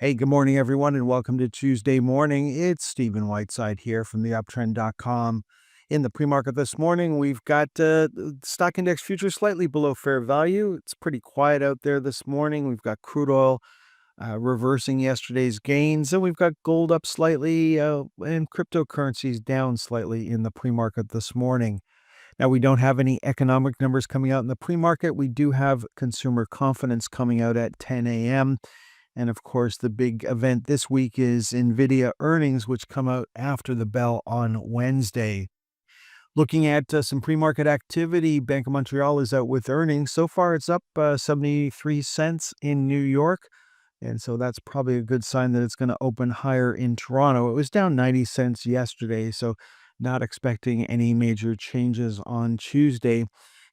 Hey, good morning, everyone, and welcome to Tuesday morning. It's Stephen Whiteside here from the uptrend.com. In the pre-market this morning, we've got the stock index futures slightly below fair value. It's pretty quiet out there this morning. We've got crude oil reversing yesterday's gains, and we've got gold up slightly and cryptocurrencies down slightly in the pre-market this morning. Now, we don't have any economic numbers coming out in the pre-market. We do have consumer confidence coming out at 10 a.m. And of course, the big event this week is NVIDIA earnings, which come out after the bell on Wednesday. Looking at some pre-market activity, Bank of Montreal is out with earnings. So far, it's up 73 cents in New York. And so that's probably a good sign that it's going to open higher in Toronto. It was down 90 cents yesterday, so not expecting any major changes on Tuesday.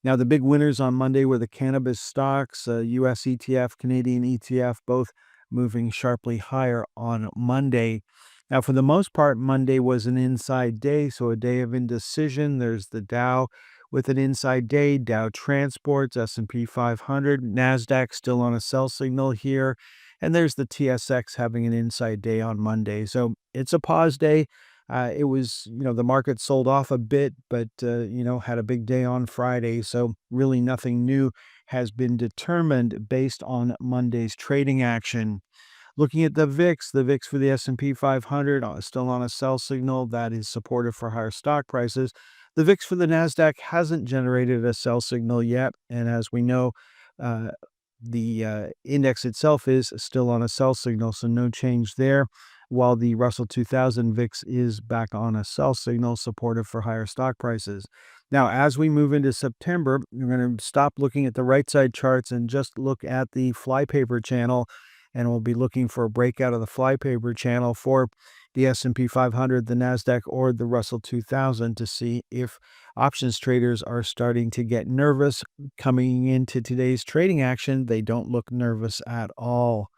Now, the big winners on Monday were the cannabis stocks, US ETF, Canadian ETF, both moving sharply higher on Monday. Now, for the most part, Monday was an inside day, so a day of indecision. There's the Dow with an inside day, Dow Transports, S&P 500, NASDAQ still on a sell signal here, and there's the TSX having an inside day on Monday. So it's a pause day. It was, the market sold off a bit, but, had a big day on Friday. So really nothing new has been determined based on Monday's trading action. Looking at the VIX for the S&P 500 still on a sell signal that is supportive for higher stock prices. The VIX for the NASDAQ hasn't generated a sell signal yet. And as we know, uh, the index itself is still on a sell signal, so no change there, while the Russell 2000 VIX is back on a sell signal, supportive for higher stock prices. Now, as we move into September, we're going to stop looking at the right side charts and just look at the flypaper channel, and we'll be looking for a breakout of the flypaper channel for the S&P 500, the NASDAQ, or the Russell 2000 to see if options traders are starting to get nervous. Coming into today's trading action, they don't look nervous at all.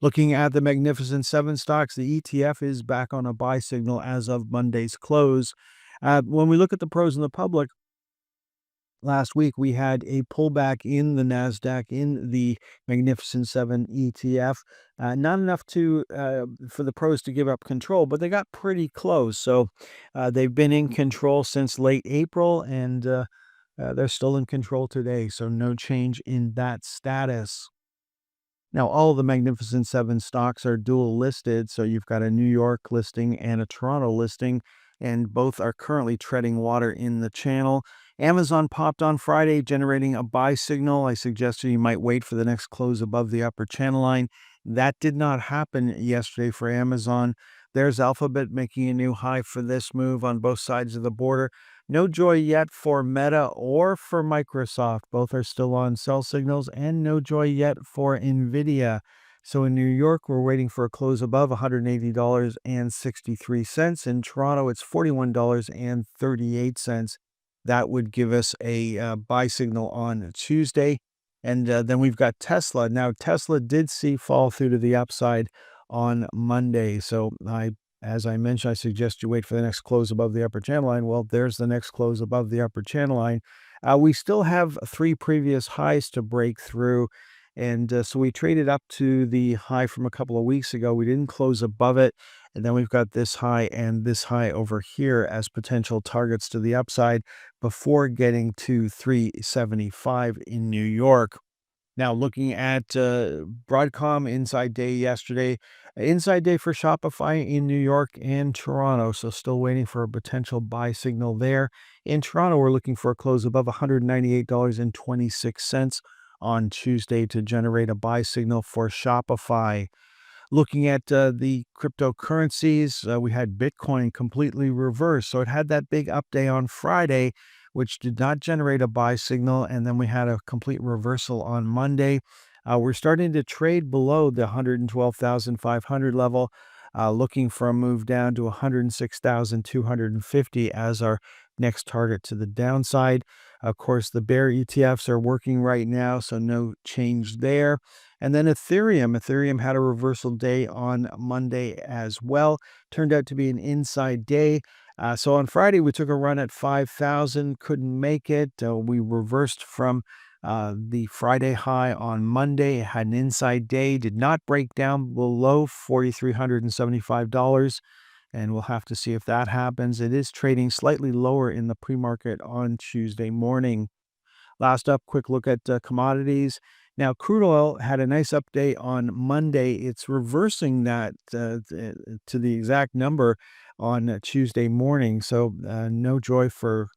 Looking at the Magnificent Seven stocks, the ETF is back on a buy signal as of Monday's close. When we look at the pros and the public, last week we had a pullback in the NASDAQ in the Magnificent Seven ETF. Not enough for the pros to give up control, but they got pretty close. So they've been in control since late April, and they're still in control today. So no change in that status. Now, all of the Magnificent Seven stocks are dual listed, so you've got a New York listing and a Toronto listing, and both are currently treading water in the channel. Amazon popped on Friday, generating a buy signal. I suggested you might wait for the next close above the upper channel line. That did not happen yesterday for Amazon. There's Alphabet making a new high for this move on both sides of the border. No joy yet for Meta or for Microsoft. Both are still on sell signals, and no joy yet for NVIDIA. So in New York, we're waiting for a close above $180.63. In Toronto, it's $41.38. That would give us a buy signal on Tuesday. And then we've got Tesla. Now, Tesla did see fall through to the upside on Monday. So as I mentioned, I suggest you wait for the next close above the upper channel line. Well, there's the next close above the upper channel line. We still have three previous highs to break through. And so we traded up to the high from a couple of weeks ago. We didn't close above it. And then we've got this high and this high over here as potential targets to the upside before getting to 375 in New York. Now, looking at Broadcom inside day yesterday, inside day for Shopify in New York and Toronto. So still waiting for a potential buy signal there. In Toronto, we're looking for a close above $198.26 on Tuesday to generate a buy signal for Shopify. Looking at the cryptocurrencies, we had Bitcoin completely reversed. So it had that big up day on Friday, which did not generate a buy signal. And then we had a complete reversal on Monday. We're starting to trade below the 112,500 level, looking for a move down to 106,250 as our next target to the downside. Of course, the bear ETFs are working right now, so no change there. And then Ethereum had a reversal day on Monday as well. Turned out to be an inside day. So on Friday, we took a run at 5,000, couldn't make it. We reversed from The Friday high on Monday had an inside day, did not break down below $4,375, and we'll have to see if that happens. It is trading slightly lower in the pre-market on Tuesday morning. Last up, quick look at commodities. Now, crude oil had a nice update on Monday. It's reversing that to the exact number on Tuesday morning. So, no joy for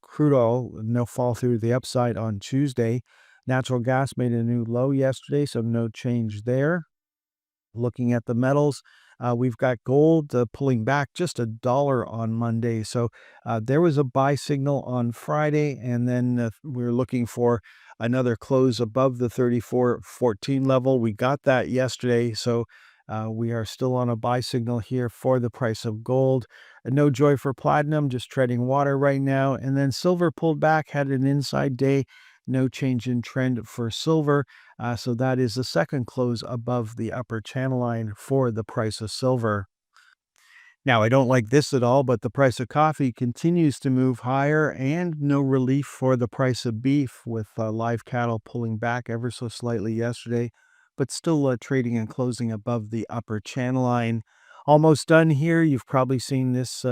crude oil, no fall through the upside on Tuesday. Natural gas made a new low yesterday, so no change there. Looking at the metals, we've got gold pulling back just $1 on Monday. So there was a buy signal on Friday, and then we're looking for another close above the 34.14 level. We got that yesterday, so we are still on a buy signal here for the price of gold. No joy for platinum, just treading water right now. And then silver pulled back, had an inside day. No change in trend for silver. So that is the second close above the upper channel line for the price of silver. Now, I don't like this at all, but the price of coffee continues to move higher and no relief for the price of beef, with live cattle pulling back ever so slightly yesterday, but still trading and closing above the upper channel line. Almost done here. You've probably seen this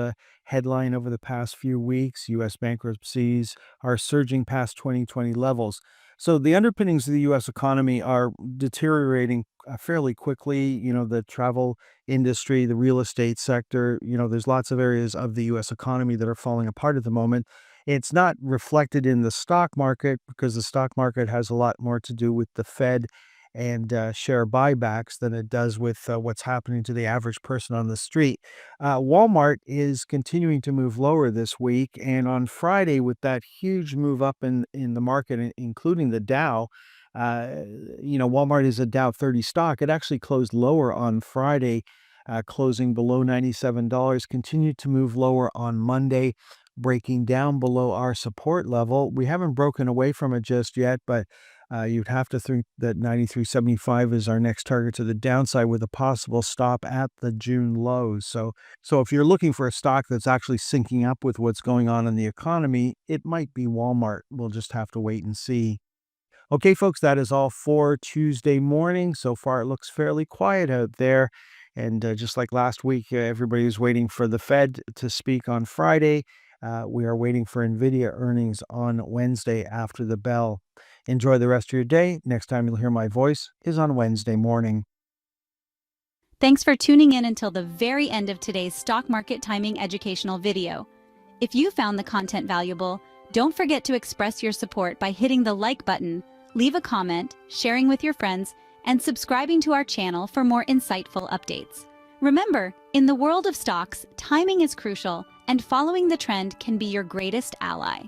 headline over the past few weeks. U.S. bankruptcies are surging past 2020 levels. So the underpinnings of the U.S. economy are deteriorating fairly quickly. The travel industry, the real estate sector, there's lots of areas of the US economy that are falling apart at the moment. It's not reflected in the stock market because the stock market has a lot more to do with the Fed and share buybacks than it does with what's happening to the average person on the street. Walmart is continuing to move lower this week. And on Friday, with that huge move up in the market, including the Dow, Walmart is a Dow 30 stock. It actually closed lower on Friday, closing below $97, continued to move lower on Monday, breaking down below our support level. We haven't broken away from it just yet, but you'd have to think that 93.75 is our next target to the downside, with a possible stop at the June lows. So if you're looking for a stock that's actually syncing up with what's going on in the economy, it might be Walmart. We'll just have to wait and see. Okay, folks, that is all for Tuesday morning. So far, it looks fairly quiet out there. And just like last week, everybody was waiting for the Fed to speak on Friday. We are waiting for NVIDIA earnings on Wednesday after the bell. Enjoy the rest of your day. Next time you'll hear my voice is on Wednesday morning. Thanks for tuning in until the very end of today's stock market timing educational video. If you found the content valuable, don't forget to express your support by hitting the like button, leave a comment, sharing with your friends, and subscribing to our channel for more insightful updates. Remember, in the world of stocks, timing is crucial, and following the trend can be your greatest ally.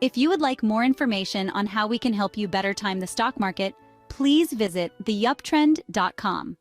If you would like more information on how we can help you better time the stock market, please visit theuptrend.com.